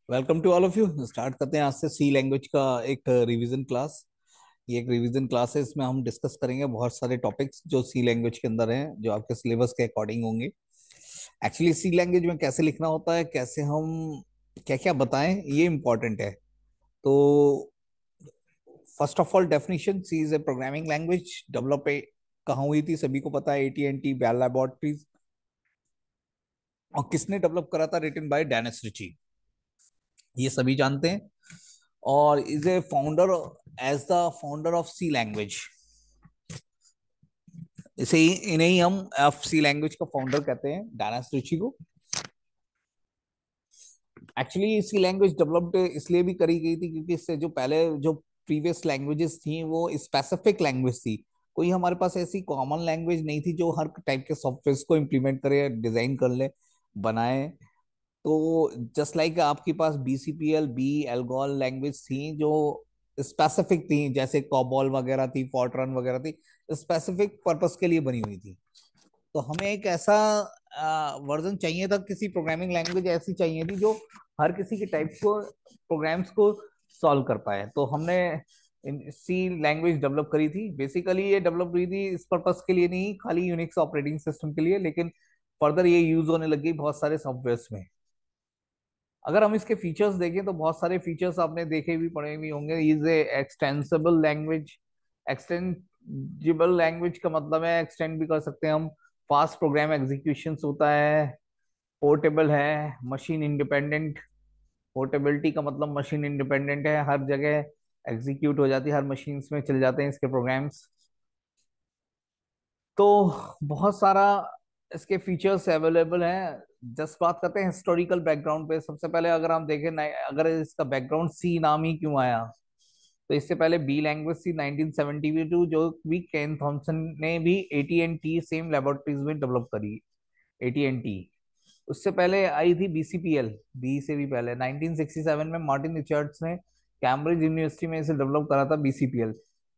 Welcome to all of you. Start करते हैं आज से सी लैंग्वेज का एक रिवीजन क्लास। ये एक रिवीजन क्लास है, इसमें हम डिस्कस करेंगे बहुत सारे टॉपिक्स जो सी लैंग्वेज के अंदर हैं, जो आपके सिलेबस के अकॉर्डिंग होंगे। एक्चुअली सी लैंग्वेज में कैसे लिखना होता है, कैसे हम क्या क्या बताएं, ये इंपॉर्टेंट है। तो first of all definition, C is a programming language. Develop कहाँ हुई थी सभी को पता है, AT&T बेल लैबोरेटरीज। और किसने डेवलप करा था? रिटन बाय डेनिस रिची, ये सभी जानते हैं। और is a founder, as the founder of C language. इसे ही इन्हें ही हम एफ सी लैंग्वेज का फाउंडर कहते हैं, डायनास रुचि को। एक्चुअली सी लैंग्वेज डेवलप्ड इसलिए भी करी गई थी क्योंकि इससे जो पहले जो प्रीवियस लैंग्वेजेस थी वो स्पेसिफिक लैंग्वेज थी। कोई हमारे पास ऐसी कॉमन लैंग्वेज नहीं थी जो हर टाइप के सॉफ्टवेयर को इम्प्लीमेंट करे, डिजाइन कर ले, बनाए। तो जस्ट लाइक आपके पास BCPL बी एल्गोल लैंग्वेज थी जो स्पेसिफिक थी, जैसे कॉबॉल वगैरह थी, फॉर्ट्रन वगैरह थी, स्पेसिफिक पर्पस के लिए बनी हुई थी। तो हमें एक ऐसा वर्जन चाहिए था, किसी प्रोग्रामिंग लैंग्वेज ऐसी चाहिए थी जो हर किसी के टाइप को प्रोग्राम्स को सॉल्व कर पाए। तो हमने सी लैंग्वेज डेवलप करी थी। बेसिकली ये डेवलप हुई थी इस पर्पस के लिए नहीं, खाली यूनिक्स ऑपरेटिंग सिस्टम के लिए, लेकिन फर्दर ये यूज होने लगी बहुत सारे सॉफ्टवेयर्स में। अगर हम इसके फीचर्स देखें तो बहुत सारे फीचर्स आपने देखे भी पढ़े भी होंगे। Is a extensible language. Extensible language का मतलब है एक्सटेंड भी कर सकते हैं हम। फास्ट प्रोग्राम एग्जीक्यूशन होता है। पोर्टेबल है, मशीन इंडिपेंडेंट। पोर्टेबिलिटी का मतलब मशीन इंडिपेंडेंट है, हर जगह एग्जीक्यूट हो जाती है, हर मशीन में चल जाते हैं इसके प्रोग्राम्स। तो बहुत सारा इसके फीचर्स अवेलेबल हैं। जस्ट बात करते हैं हिस्टोरिकल बैकग्राउंड पे। सबसे पहले अगर हम देखें अगर इसका बैकग्राउंड सी नाम ही क्यों आया, तो इससे पहले बी लैंग्वेज थी 1972, जो भी केन थॉमसन ने भी AT&T सेम लेबोरेटरीज में डेवलप करी। AT&T, उससे पहले आई थी BCPL। बी से भी पहले 1967 में मार्टिन रिचर्ड्स ने कैम्ब्रिज यूनिवर्सिटी में इसे डेवलप करा था, BCPL,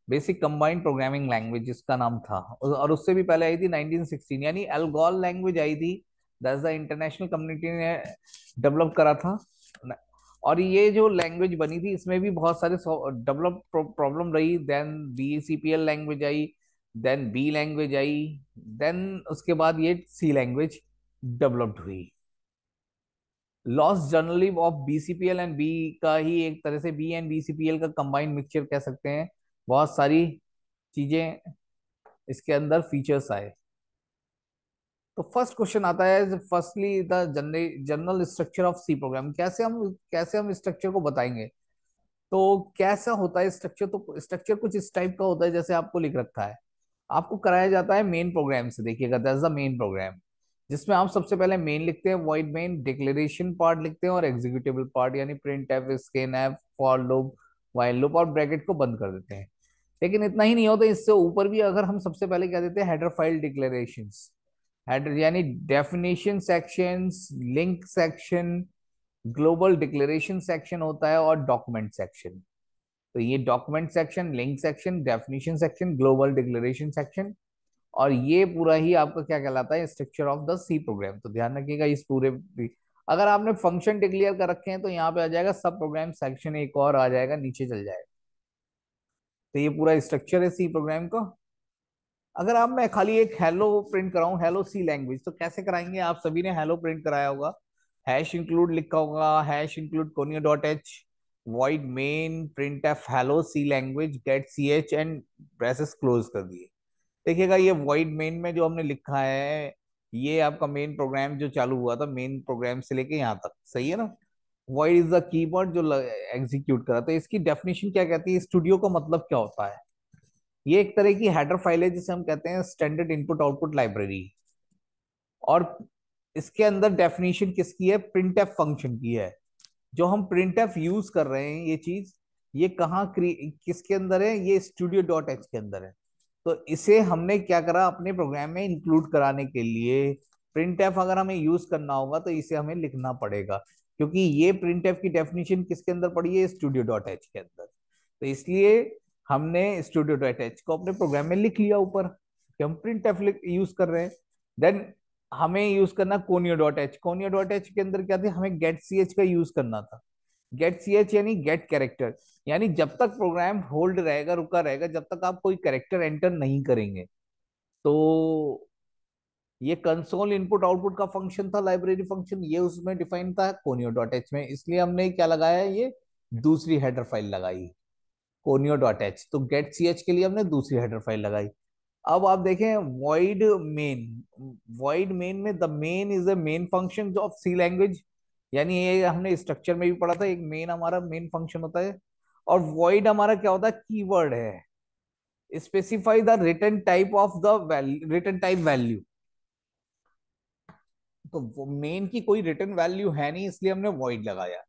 basic combined programming language जिसका नाम था। और उससे भी पहले आई थी 1916, यानी एल्गोल लैंग्वेज आई थी, दैट्स द इंटरनेशनल कम्युनिटी ने डेवलप करा था। और ये जो लैंग्वेज बनी थी इसमें भी बहुत सारे डेवलप प्रॉब्लम रही। देन BCPL लैंग्वेज आई, देन बी लैंग्वेज आई, देन उसके बाद ये सी लैंग्वेज डेवलप्ड हुई। Loss generally of BCPL and B का ही एक तरह से बी एंड BCPL का कंबाइंड मिक्सचर कह सकते हैं। बहुत सारी चीजें इसके अंदर फीचर्स आए। तो फर्स्ट क्वेश्चन आता है, firstly the general structure of C program. कैसे हम स्ट्रक्चर को बताएंगे? तो कैसा होता है स्ट्रक्चर? तो स्ट्रक्चर कुछ इस टाइप का होता है जैसे आपको लिख रखा है। आपको कराया जाता है मेन प्रोग्राम से। देखिएगा, दैट्स द मेन प्रोग्राम, जिसमें आप सबसे पहले मेन लिखते हैं, वॉइड मेन, डिक्लेरेशन पार्ट लिखते हैं और एग्जीक्यूटेबल पार्ट, यानी print F, scan F, for loop, while loop, और ब्रैकेट को बंद कर देते हैं। लेकिन इतना ही नहीं होता, इससे ऊपर भी अगर हम सबसे पहले क्या देते हैं, हेडर फाइल डिक्लेरेशंस। हेडर यानी definition sections, link section, global declaration section होता है, और डॉक्यूमेंट सेक्शन। तो ये document section, link section, definition section, global declaration section, और ये पूरा ही आपका क्या कहलाता है, structure of the C program. तो ध्यान रखिएगा इस पूरे अगर आपने फंक्शन डिक्लेयर कर रखे हैं तो यहाँ पे आ जाएगा सब प्रोग्राम सेक्शन, एक और आ जाएगा नीचे चल जाएगा। तो ये पूरा स्ट्रक्चर है सी प्रोग्राम का। अगर आप मैं खाली एक hello print कराऊं, hello C language, तो कैसे कराएंगे? आप सभी ने हेलो प्रिंट कराया होगा, हैश इंक्लूड लिखा होगा, hash include conio dot h, void main print f hello C language get CH, and braces close कर दिए। देखिएगा ये वॉइड मेन में जो हमने लिखा है, ये आपका मेन प्रोग्राम जो चालू हुआ था, मेन प्रोग्राम से लेके यहाँ तक, सही है ना। वॉइड इज द कीवर्ड जो एग्जीक्यूट करा। तो इसकी डेफिनेशन क्या कहती है, स्टूडियो का मतलब क्या होता है? ये एक तरह की हेडर फाइल है जिसे हम कहते हैं स्टैंडर्ड इनपुट आउटपुट लाइब्रेरी। और इसके अंदर डेफिनेशन किसकी है? प्रिंटफ फंक्शन की है। जो हम प्रिंटफ यूज कर रहे हैं, ये चीज, ये कहाँ किसके अंदर है? ये studio.h के अंदर है। तो इसे हमने क्या करा, अपने प्रोग्राम में इंक्लूड कराने के लिए प्रिंटफ अगर हमें यूज करना होगा तो इसे हमें लिखना पड़ेगा, क्योंकि ये प्रिंटफ की डेफिनेशन किसके अंदर पड़ी है? studio.h के अंदर। तो इसलिए हमने studio.h को अपने प्रोग्राम में लिख लिया ऊपर कि हम प्रिंटफ यूज कर रहे हैं। देन हमें यूज करना conio dot H. Conio dot H के अंदर क्या थी, हमें गेट CH का यूज करना था। गेट सी एच यानी गेट कैरेक्टर, यानी जब तक प्रोग्राम होल्ड रहेगा, रुका रहेगा, जब तक आप कोई कैरेक्टर एंटर नहीं करेंगे। तो ये कंसोल इनपुट आउटपुट का फंक्शन था, लाइब्रेरी फंक्शन, ये उसमें डिफाइन था कोनियो डॉट एच में, इसलिए हमने क्या लगाया, ये दूसरी हेडर फाइल लगाई कोनियो डॉट एच। तो गेट सी एच के लिए हमने दूसरी हेडर फाइल लगाई। अब आप देखें void मेन, void मेन में the main is a main function of C language, यानी ये हमने स्ट्रक्चर में भी पढ़ा था, एक मेन हमारा मेन फंक्शन होता है। और void हमारा क्या होता है, कीवर्ड है, specify the return type of the return type value. तो वो मेन की कोई रिटर्न वैल्यू है नहीं, इसलिए हमने void लगाया।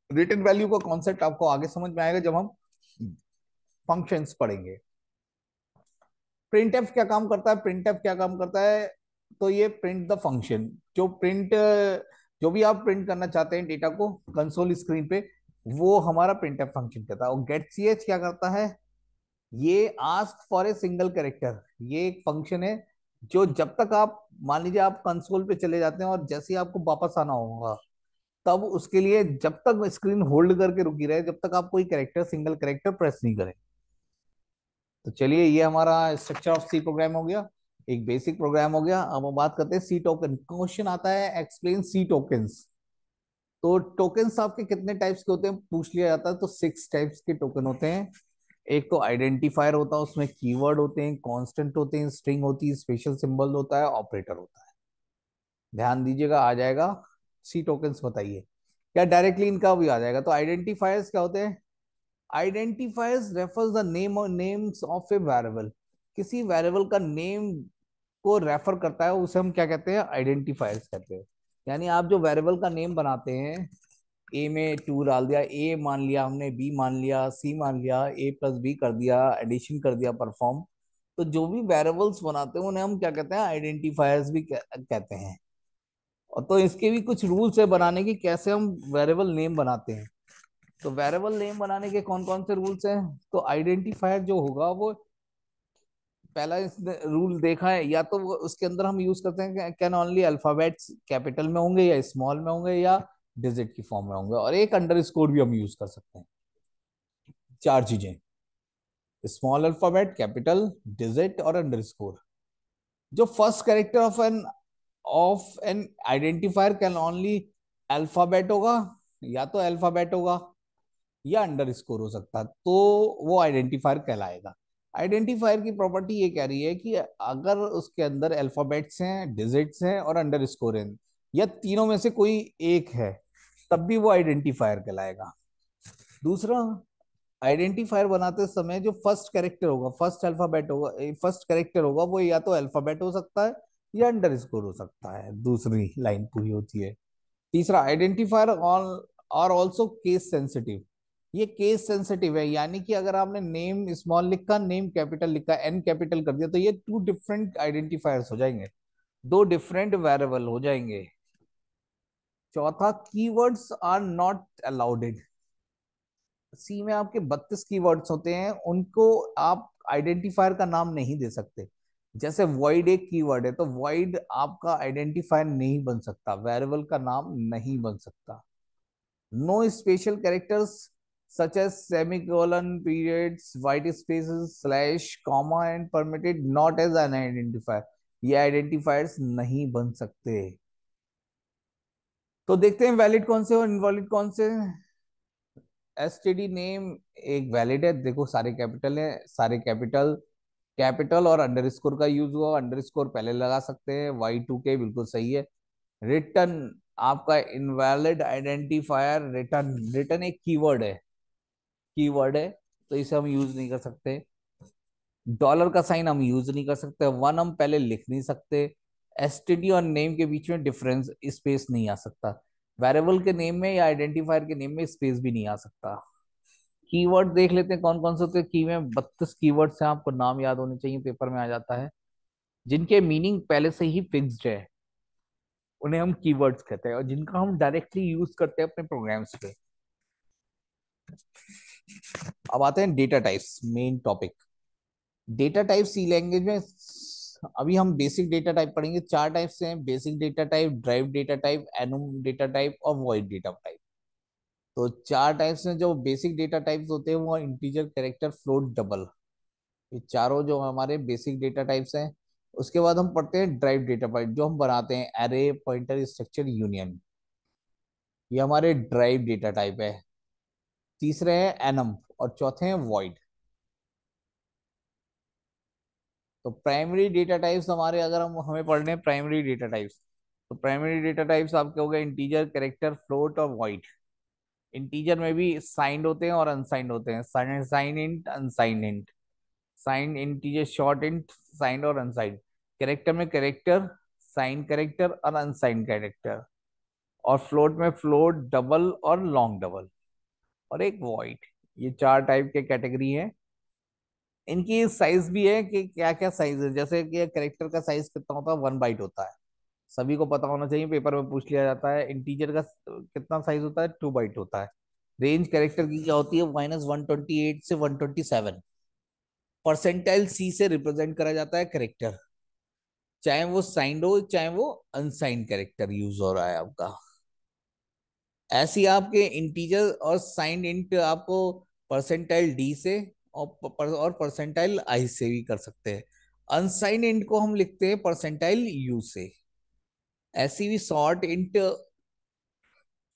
रिटर्न वैल्यू का कॉन्सेप्ट आपको आगे समझ में आएगा जब हम फंक्शंस पढ़ेंगे। प्रिंटफ क्या काम करता है, प्रिंटफ क्या काम करता है, तो ये प्रिंट द फंक्शन, जो प्रिंट, जो भी आप प्रिंट करना चाहते हैं डेटा को कंसोल स्क्रीन पे, वो हमारा प्रिंटफ फंक्शन कहता है। और गेट सी एच क्या करता है, ये ask for a single character, ये एक फंक्शन है जो जब तक आप, मान लीजिए आप कंसोल पे चले जाते हैं और जैसे ही आपको वापस आना होगा, तब उसके लिए जब तक स्क्रीन होल्ड करके रुकी रहे, जब तक आप कोई कैरेक्टर, सिंगल कैरेक्टर प्रेस नहीं करें। तो चलिए, ये हमारा स्ट्रक्चर ऑफ सी प्रोग्राम हो गया, एक बेसिक प्रोग्राम हो गया। अब हम बात करते हैं सी टोकन। क्वेश्चन आता है एक्सप्लेन सी टोकन्स। तो टोकन्स आपके कितने टाइप्स के होते हैं पूछ लिया जाता है, तो 6 टाइप्स के टोकन होते हैं। एक तो आइडेंटिफायर होता है, उसमें कीवर्ड होते हैं, कांस्टेंट होते हैं, स्ट्रिंग होती है, स्पेशल सिंबल होता है, ऑपरेटर होता है। ध्यान दीजिएगा, आ जाएगा सी टोकन्स, बताइए क्या डायरेक्टली इनका भी आ जाएगा। तो आइडेंटिफायर्स क्या होते हैं, आइडेंटिफायर्स रेफर्स द नेम और नेम्स ऑफ ए वेरिएबल, किसी वेरिएबल का नेम को रेफर करता है, उसे हम क्या कहते हैं, आइडेंटिफायर्स कहते हैं। यानी आप जो वेरिएबल का नेम बनाते हैं, ए में 2 डाल दिया, ए मान लिया हमने, बी मान लिया, सी मान लिया, ए प्लस बी कर दिया, एडिशन कर दिया, परफॉर्म। तो जो भी वेरिएबल्स बनाते हैं उन्हें हम क्या कहते हैं, आइडेंटिफायर्स भी कहते हैं। और तो इसके भी कुछ रूल्स है बनाने की, कैसे हम वेरिएबल नेम बनाते हैं। तो वेरिएबल नेम बनाने के कौन कौन से रूल्स हैं, तो आइडेंटिफायर जो होगा वो, पहला रूल देखा है, या तो वो उसके अंदर हम यूज करते हैं कैन ओनली अल्फाबेट्स कैपिटल में होंगे या स्मॉल में होंगे या डिजिट की फॉर्म में होंगे, और एक अंडरस्कोर भी हम यूज कर सकते हैं। 4 चीजें, स्मॉल अल्फाबेट, कैपिटल, डिजिट और अंडरस्कोर। जो first character of N identifier can only alphabet होगा, या तो अल्फाबेट होगा या अंडरस्कोर हो सकता है, तो वो आइडेंटिफायर कहलाएगा। आइडेंटिफायर की प्रॉपर्टी ये कह रही है कि अगर उसके अंदर अल्फाबेट्स हैं, डिजिट्स हैं और अंडरस्कोर हैं, या तीनों में से कोई एक है, तब भी वो आइडेंटिफायर कहलाएगा। दूसरा, आइडेंटिफायर बनाते समय जो फर्स्ट कैरेक्टर होगा, फर्स्ट अल्फाबेट होगा, फर्स्ट कैरेक्टर होगा, वो या तो अल्फाबेट हो सकता है या अंडरस्कोर हो सकता है, दूसरी लाइन पूरी होती है। तीसरा, identifier all are also case sensitive, ये केस सेंसिटिव है, यानी कि अगर आपने नेम स्मॉल लिखा, नेम कैपिटल लिखा, एन कैपिटल कर दिया, तो ये 2 डिफरेंट आइडेंटिफायर्स हो जाएंगे, 2 डिफरेंट वेरिएबल हो जाएंगे। चौथा, कीवर्ड्स आर नॉट अलाउडेड। सी में आपके 32 कीवर्ड्स होते हैं, उनको आप आइडेंटिफायर का नाम नहीं दे सकते। जैसे void एक कीवर्ड है, तो void आपका आइडेंटिफायर नहीं बन सकता, वेरिएबल का नाम नहीं बन सकता। No special characters such as semicolon, periods, white spaces, slash, comma and permitted not as an identifier, ये आइडेंटिफायर्स नहीं बन सकते। तो देखते हैं वैलिड कौन से और इनवैलिड कौन से। एसटीडी नेम एक वैलिड है, देखो सारे कैपिटल है, सारे कैपिटल, कैपिटल और अंडरस्कोर का यूज हुआ, अंडरस्कोर पहले लगा सकते हैं, Y2K बिल्कुल सही है। रिटर्न आपका इनवैलिड आइडेंटिफायर, रिटर्न, रिटर्न एक कीवर्ड है, तो इसे हम यूज नहीं कर सकते। डॉलर का साइन हम यूज नहीं कर सकते, वन हम पहले लिख नहीं सकते। एसटीडी और नेम के बीच में डिफरेंस, स्पेस नहीं आ सकता। वेरिएबल के नेम में या आइडेंटिफायर के नेम में स्पेस भी नहीं आ सकता। कीवर्ड देख लेते हैं कौन कौन से होते हैं। की में 32 कीवर्ड्स हैं, आपको नाम याद होने चाहिए, पेपर में आ जाता है। जिनके मीनिंग पहले से ही फिक्स्ड है, उन्हें हम कीवर्ड्स कहते हैं, और जिनका हम डायरेक्टली यूज करते हैं अपने प्रोग्राम्स पे। अब आते हैं data types, main topic. Data type C language में अभी हम बेसिक डेटा टाइप पढ़ेंगे। 4 टाइप से हैं, basic data type, derived data type, enum data type और वॉइड डेटा टाइप। तो चार टाइप्स में जो बेसिक डेटा टाइप्स होते हैं वो इंटीजर, कैरेक्टर, फ्लोट, डबल। ये चारों जो हमारे बेसिक डेटा टाइप्स हैं। उसके बाद हम पढ़ते हैं ड्राइव डेटा टाइप, जो हम बनाते हैं एरे, पॉइंटर, स्ट्रक्चर, यूनियन। ये हमारे ड्राइव डेटा टाइप है। तीसरे हैं एनम और चौथे हैं वॉइड। तो प्राइमरी डेटा टाइप्स हमारे, अगर हम हमें पढ़ने हैं प्राइमरी डेटा टाइप्स, तो प्राइमरी डेटा टाइप्स आपके हो गए इंटीजर, कैरेक्टर, फ्लोट और वॉइड। इंटीजर में भी साइंड होते हैं और अनसाइंड होते हैं, sign int, unsigned int. Signed integer, short int, signed और अनसाइंड। कैरेक्टर में कैरेक्टर, साइन कैरेक्टर और अनसाइंड कैरेक्टर। और फ्लोट में फ्लोट, डबल और लॉन्ग डबल, और एक वॉइड। ये चार टाइप के कैटेगरी है। इनकी साइज भी है कि क्या क्या साइज है, जैसे कि कैरेक्टर का साइज कितना होता है, 1 बाइट होता है। सभी को पता होना चाहिए, पेपर में पूछ लिया जाता है। इंटीजर का कितना साइज होता है, 2 बाइट होता है। रेंज कैरेक्टर की क्या होती है, -128 से 127। परसेंटाइल सी से रिप्रेजेंट करा जाता है कैरेक्टर, चाहे वो साइंड हो चाहे वो अनसाइंड कैरेक्टर यूज हो रहा है आपका। ऐसे ही आपके इंटीजर और साइंड इंट आपको परसेंटाइल डी से और परसेंटाइल आई से भी कर सकते हैं। अनसाइंड इंट को हम लिखते हैं परसेंटाइल यू से। ऐसी भी शॉर्ट इंट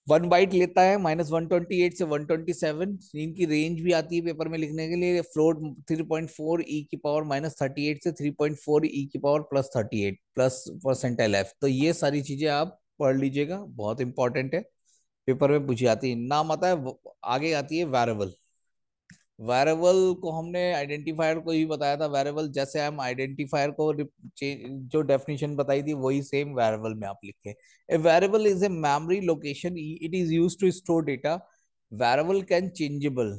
1 बाइट लेता है, -128 से 127। इनकी रेंज भी आती है पेपर में लिखने के लिए, फ्लोट 3.4 ई की पावर -38 से 3.4 ई की पावर +38 प्लस परसेंटाइल एफ। तो ये सारी चीजें आप पढ़ लीजिएगा, बहुत इंपॉर्टेंट है, पेपर में पूछी जाती है। नाम आता है आगे आती है वेरिएबल। वेरिएबल को हमने आइडेंटिफायर को ही बताया था। वेरिएबल जैसे हम आइडेंटिफायर को जो डेफिनेशन बताई थी वही सेम वेरिएबल में आप लिखे। A variable is a memory location, it is used to store data. Variable can changeable.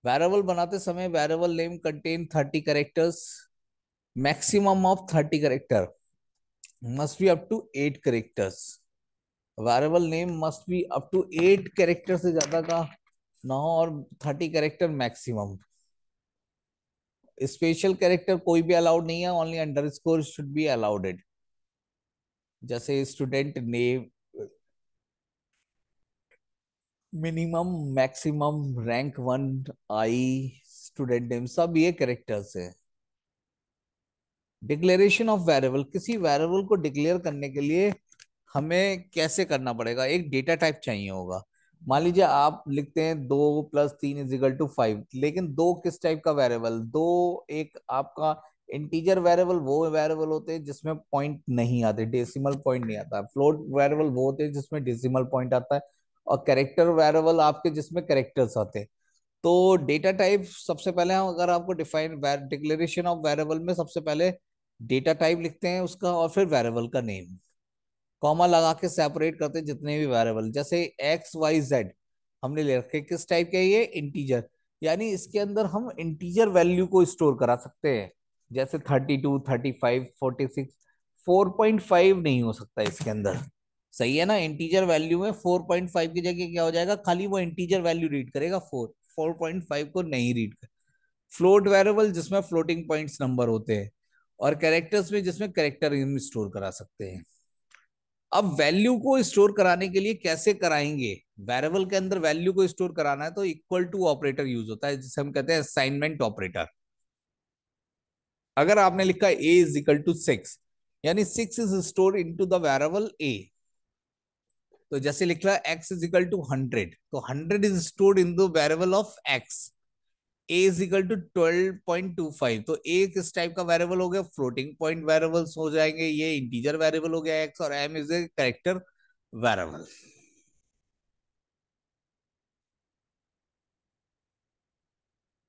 वेरिएबल बनाते समय variable name contain 30 characters, maximum of 30 character, must be up to 8 characters. Variable name must be up to 8 character से ज्यादा का ना हो, और 30 character maximum. Special character कोई भी अलाउड नहीं है, only underscore should be allowed. जैसे student name, minimum, maximum, rank 1, I, student name, सब ये कैरेक्टर्स है। डिक्लेरेशन ऑफ वेरिएबल, किसी वेरिएबल को डिक्लेयर करने के लिए हमें कैसे करना पड़ेगा, एक डेटा टाइप चाहिए होगा। मान लीजिए आप लिखते हैं 2 + 3 = 5, लेकिन दो किस टाइप का वेरिएबल, दो, एक आपका इंटीजर वेरिएबल वो वेरिएबल होते हैं जिसमें पॉइंट नहीं आते, डेसिमल पॉइंट नहीं आता। फ्लोट वेरिएबल वो होते हैं जिसमें डेसिमल पॉइंट आता है। और कैरेक्टर वेरिएबल आपके जिसमें कैरेक्टर्स आते हैं। तो डेटा टाइप सबसे पहले हम, अगर आपको डिफाइन डिक्लेरेशन ऑफ वेरिएबल में सबसे पहले डेटा टाइप लिखते हैं उसका, और फिर वेरिएबल का नेम, कॉमा लगा के सेपरेट करते हैं जितने भी वेरिएबल। जैसे XYZ हमने ले रखे, किस टाइप के, ये इंटीजर, यानी इसके अंदर हम इंटीजर वैल्यू को स्टोर करा सकते हैं। जैसे 32, 35, 46। 4.5 नहीं हो सकता इसके अंदर, सही है ना। इंटीजर वैल्यू में 4.5 की जगह क्या हो जाएगा, खाली वो इंटीजर वैल्यू रीड करेगा, 4.5 को नहीं रीड कर। फ्लोट वेरिएबल जिसमें फ्लोटिंग पॉइंट्स नंबर होते हैं, और कैरेक्टर्स में जिसमें कैरेक्टर स्टोर करा सकते हैं। अब वैल्यू को स्टोर कराने के लिए कैसे कराएंगे, वेरिएबल के अंदर वैल्यू को स्टोर कराना है तो इक्वल टू ऑपरेटर यूज होता है, जिसे हम कहते हैं असाइनमेंट ऑपरेटर। अगर आपने लिखा A = 6, यानी 6 is store into the variable A। तो जैसे लिख रहा है X = 100, तो 100 is stored in the variable of X। A = 12.25, तो A किस टाइप का वेरिएबल हो गया, फ्लोटिंग पॉइंट वेरिएबल्स हो जाएंगे, ये इंटीजर वेरिएबल हो गया X, और M is a character variable.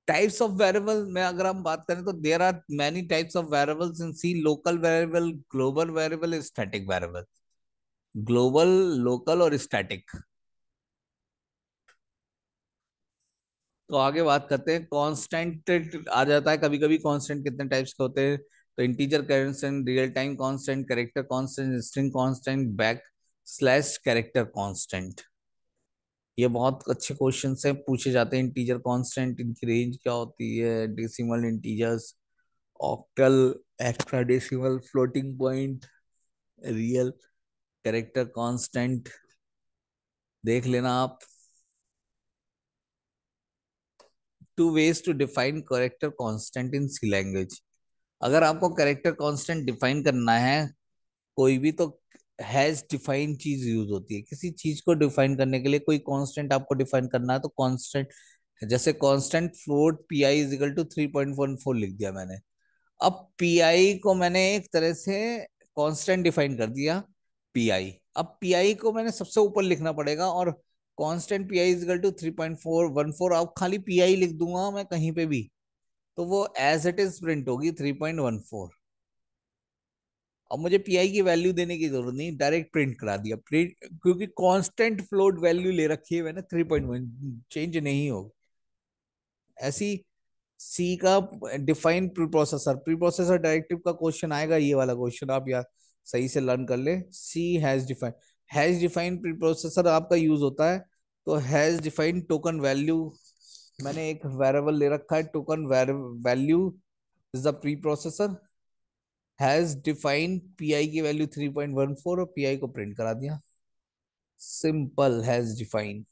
Types of variable में अगर हम बात करें तो there are many types of variables in C, local variable, global variable, static variable. Global, local और स्टैटिक। तो आगे बात करते हैं कांस्टेंट। आ जाता है कभी कभी कांस्टेंट कितने टाइप्स के होते हैं, तो integer constant, real time constant, character constant, string constant, back slash character constant. ये बहुत अच्छे क्वेश्चन से पूछे जाते हैं। इंटीजर कांस्टेंट, इनकी रेंज क्या होती है, decimal integers, octal, hexadecimal, floating point, real, character constant, देख लेना आप। Two ways to define character constant in C language. अगर आपको करेक्टर कांस्टेंट डिफाइन करना है कोई भी, तो हैज डिफाइन चीज यूज होती है। किसी चीज को डिफाइन करने के लिए कोई कांस्टेंट आपको डिफाइन करना है तो कांस्टेंट, जैसे constant float pi is equal to 3.14 लिख दिया मैंने। अब पी आई को मैंने एक तरह से कांस्टेंट डिफाइन कर दिया, पी आई। अब पी आई को मैंने सबसे ऊपर लिखना पड़ेगा, और constant pi is equal to 3.414। अब खाली पी आई लिख दूंगा मैं कहीं पे भी तो वो एज इट इज प्रिंट होगी 3.14। अब मुझे पीआई की वैल्यू देने की जरूरत नहीं, डायरेक्ट प्रिंट करा दिया प्रिंट, क्योंकि कांस्टेंट फ्लोट वैल्यू ले रखी है मैंने 3.1, चेंज नहीं होगी। ऐसी सी का define pre processor, pre processor directive का क्वेश्चन आएगा, ये वाला क्वेश्चन आप यार सही से लर्न कर ले। C has define, has define preprocessor आपका यूज होता है। तो हैज डिफाइन टोकन वैल्यू, मैंने एक वेरिएबल ले रखा है token value is the pre processor, has defined pi की वैल्यू 3.14 और पीआई को प्रिंट करा दिया। Simple has defined.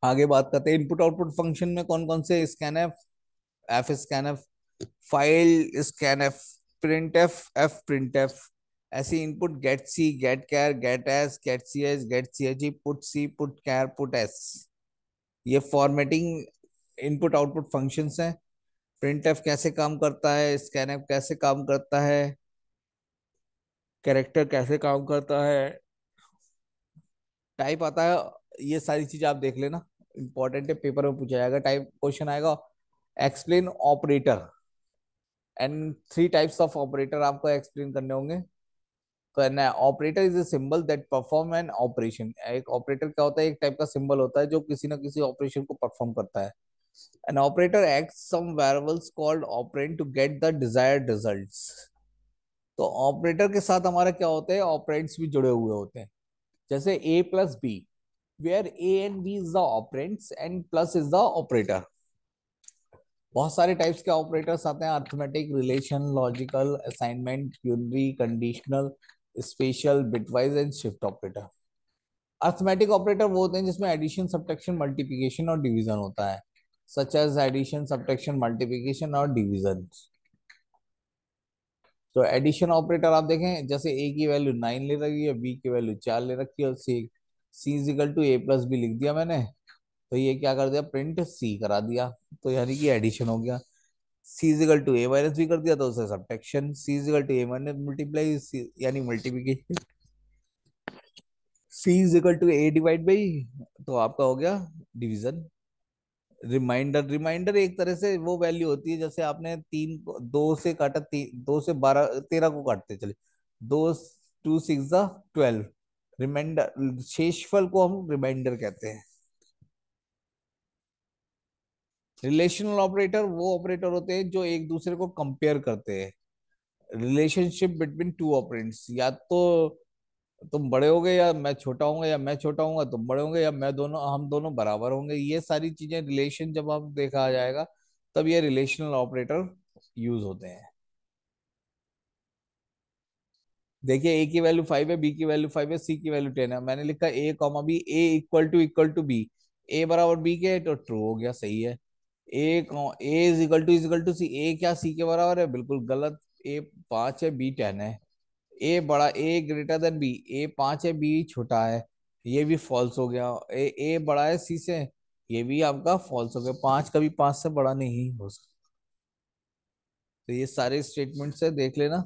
आगे बात करते हैं इनपुट आउटपुट फंक्शन में कौन कौन से, scan f scan f, file scan f, print f print f. ऐसी input get c, get char, get s, get c s, get c h, put c, put char, put s. ये formatting input output functions हैं। Print f कैसे काम करता है, scan F कैसे काम करता है, कैरेक्टर कैसे काम करता है, टाइप आता है, ये सारी चीजें आप देख लेना, इंपॉर्टेंट है, पेपर में पूछा जाएगा। टाइप क्वेश्चन आएगा, explain operator, and three types of operator आपको एक्सप्लेन करने होंगे। तो ना operator is a symbol that perform an operation. एक ऑपरेटर क्या होता है, एक टाइप का सिंबल होता है जो किसी ना किसी ऑपरेशन को परफॉर्म करता है। An operator acts some variables called operand to get the desired results. तो ऑपरेटर के साथ हमारा क्या होता है, ऑपरेंड्स भी जुड़े हुए होते हैं। जैसे a plus b, where A and B is the operands and plus is the operator। बहुत सारे टाइप्स के ऑपरेटर्स आते हैं, arithmetic, relation, logical, assignment, unary, conditional, special, bitwise and shift operator. Arithmetic operator वो होते हैं जिसमें एडिशन, सब्ट्रैक्शन, मल्टीप्लिकेशन और डिवीजन होता है, such as addition, subtraction, multiplication और डिवीजन। तो एडिशन ऑपरेटर आप देखें, जैसे ए की वैल्यू 9 ले रखी है, बी की वैल्यू 4 ले रखी है, और c is equal to a plus b लिख दिया मैंने, तो ये क्या कर दिया, प्रिंट सी करा दिया, तो यानी कि एडिशन हो गया। C is equal to a minus b कर दिया तो उसे subtraction, c is equal to a minus multiply यानी multiplication, c is equal to a divide by, तो आपका हो गया डिवीजन। रिमाइंडर, रिमाइंडर एक तरह से वो वैल्यू होती है, जैसे आपने दो से काटा, दो से 13 को काटते चले, दो, टू सिक्स 12, रिमाइंडर, शेषफल को हम रिमाइंडर कहते हैं। रिलेशनल ऑपरेटर वो ऑपरेटर होते हैं जो एक दूसरे को कंपेयर करते हैं, रिलेशनशिप बिटवीन टू ऑपरेंड्स, या तो तुम बड़े होगे या मैं छोटा होऊंगा, या मैं छोटा होऊंगा तुम बड़े होंगे, या मैं दोनों हम दोनों बराबर होंगे, ये सारी चीजें रिलेशन जब आप देखा जाएगा तब ये रिलेशनल ऑपरेटर यूज होते हैं। देखिए ए की वैल्यू 5 है, बी की वैल्यू 5 है, सी की वैल्यू 10 है, मैंने लिखा a comma b, a equal to b, a बराबर बी के है तो ट्रू हो गया, सही है। ए इज इक्वल टू सी, ए क्या सी के बराबर है, बिल्कुल गलत, ए 5 है, बी 10 है। ए ग्रेटर देन बी, ए 5 है, बी छोटा है, ये भी फॉल्स हो गया। ए बड़ा है सी से, ये भी आपका फॉल्स हो गया, 5 कभी 5 से बड़ा नहीं हो सकता। तो ये सारे स्टेटमेंट से देख लेना।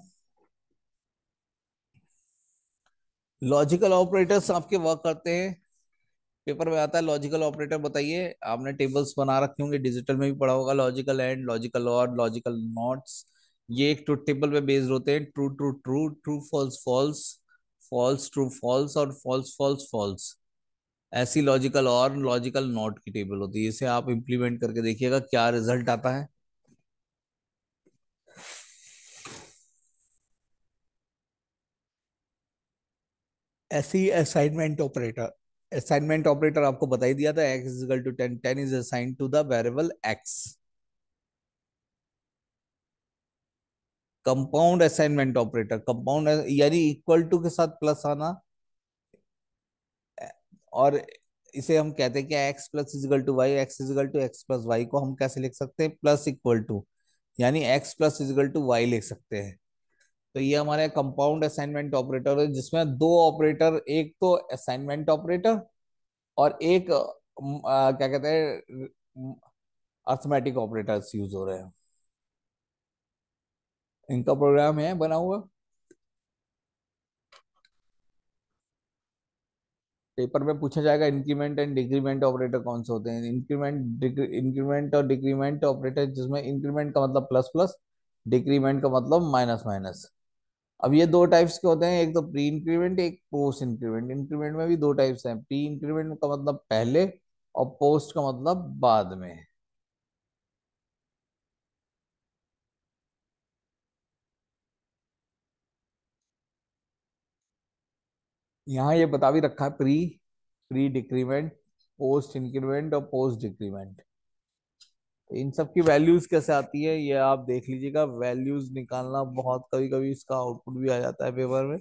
लॉजिकल ऑपरेटर्स आपके वर्क करते हैं, पेपर में आता है लॉजिकल ऑपरेटर बताइए, आपने टेबल्स बना रखे होंगे, डिजिटल में भी पढ़ा होगा, लॉजिकल एंड, लॉजिकल और, लॉजिकल नॉट्स। ये एक ट्रुथ टेबल पे बेस्ड होते हैं, true true true, true false false, false true false और फॉल्स फॉल्स फॉल्स। ऐसी लॉजिकल और लॉजिकल नॉट की टेबल होती है, इसे आप इंप्लीमेंट करके देखिएगा क्या रिजल्ट आता है। ऐसी असाइनमेंट ऑपरेटर, असाइनमेंट ऑपरेटर आपको बता ही दिया था, x is equal to 10, 10 is assigned to the variable x। Compound assignment operator, compound यानी इक्वल टू के साथ प्लस आना, और इसे हम कहते हैं कि X plus equal to Y, X equal to X plus Y को हम कैसे लिख सकते हैं, प्लस इक्वल टू, यानी X plus equal to Y लिख सकते हैं। तो ये हमारे कंपाउंड असाइनमेंट ऑपरेटर है, जिसमें दो ऑपरेटर, एक तो असाइनमेंट ऑपरेटर और एक क्या कहते हैं, अर्थमेटिक ऑपरेटर्स यूज हो रहे हैं। इनका प्रोग्राम है बना हुआ। पेपर में पूछा जाएगा इंक्रीमेंट एंड डिक्रीमेंट ऑपरेटर कौन से होते हैं। इंक्रीमेंट और डिक्रीमेंट ऑपरेटर, जिसमें इंक्रीमेंट का मतलब प्लस प्लस, डिक्रीमेंट का मतलब माइनस माइनस। अब ये दो टाइप्स के होते हैं, एक तो प्री इंक्रीमेंट, एक पोस्ट इंक्रीमेंट। इंक्रीमेंट में भी दो टाइप्स हैं, प्री इंक्रीमेंट का मतलब पहले और पोस्ट का मतलब बाद में। यहाँ ये बता भी रखा है, pre pre decrement, post increment और पोस्ट डिक्रीमेंट। इन सब की वैल्यूज कैसे आती है ये आप देख लीजिएगा। वैल्यूज निकालना बहुत, कभी कभी इसका आउटपुट भी आ जाता है पेपर में,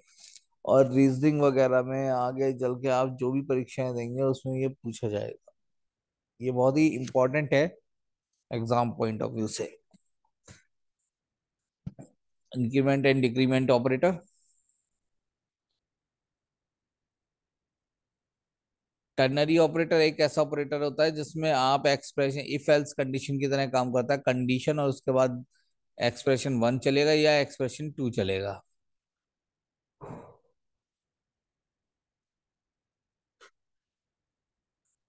और रीजनिंग वगैरह में आगे चल के आप जो भी परीक्षाएं देंगे उसमें ये पूछा जाएगा। ये बहुत ही इंपॉर्टेंट है एग्जाम पॉइंट ऑफ व्यू से। Increment and decrement operator. Ternary operator एक ऐसा ऑपरेटर होता है जिसमें आप एक्सप्रेशन इफ एल्स कंडीशन की तरह काम करता है। कंडीशन और उसके बाद एक्सप्रेशन वन चलेगा या एक्सप्रेशन टू चलेगा।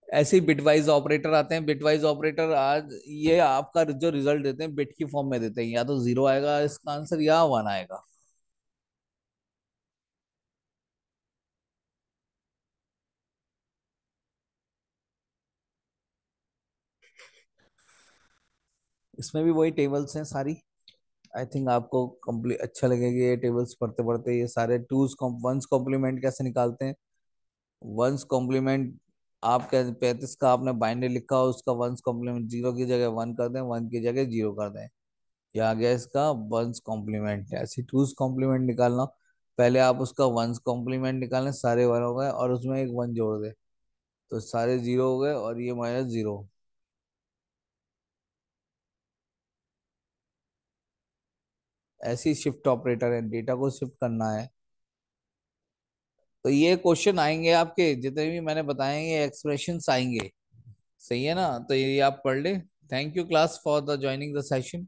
ऐसे ही बिटवाइज ऑपरेटर आते हैं। बिटवाइज ऑपरेटर आज ये आपका जो रिजल्ट देते हैं बिट की फॉर्म में देते हैं, या तो जीरो आएगा इसका आंसर या वन आएगा। इसमें भी वही टेबल्स हैं सारी। आई थिंक आपको कंप्लीट अच्छा लगेगा ये टेबल्स पढ़ते पढ़ते। ये सारे टूज वंस कॉम्प्लीमेंट कैसे निकालते हैं। वंस कॉम्प्लीमेंट, आप क्या 35 का आपने बाइनरी लिखा हो, उसका वंस कॉम्प्लीमेंट जीरो की जगह वन कर दें, वन की जगह जीरो कर दें, ये आ गया इसका वंस कॉम्प्लीमेंट। ऐसे टूज कॉम्प्लीमेंट निकालना, पहले आप उसका वंस कॉम्प्लीमेंट निकालें, सारे वन हो गए और उसमें एक वन जोड़ दें, तो सारे जीरो हो गए और ये माइनस जीरो। ऐसी शिफ्ट ऑपरेटर है, डेटा को शिफ्ट करना है। तो ये क्वेश्चन आएंगे आपके, जितने भी मैंने बताए हैं, ये एक्सप्रेशंस आएंगे। सही है ना, तो ये आप पढ़ ले। Thank you class for the joining the session.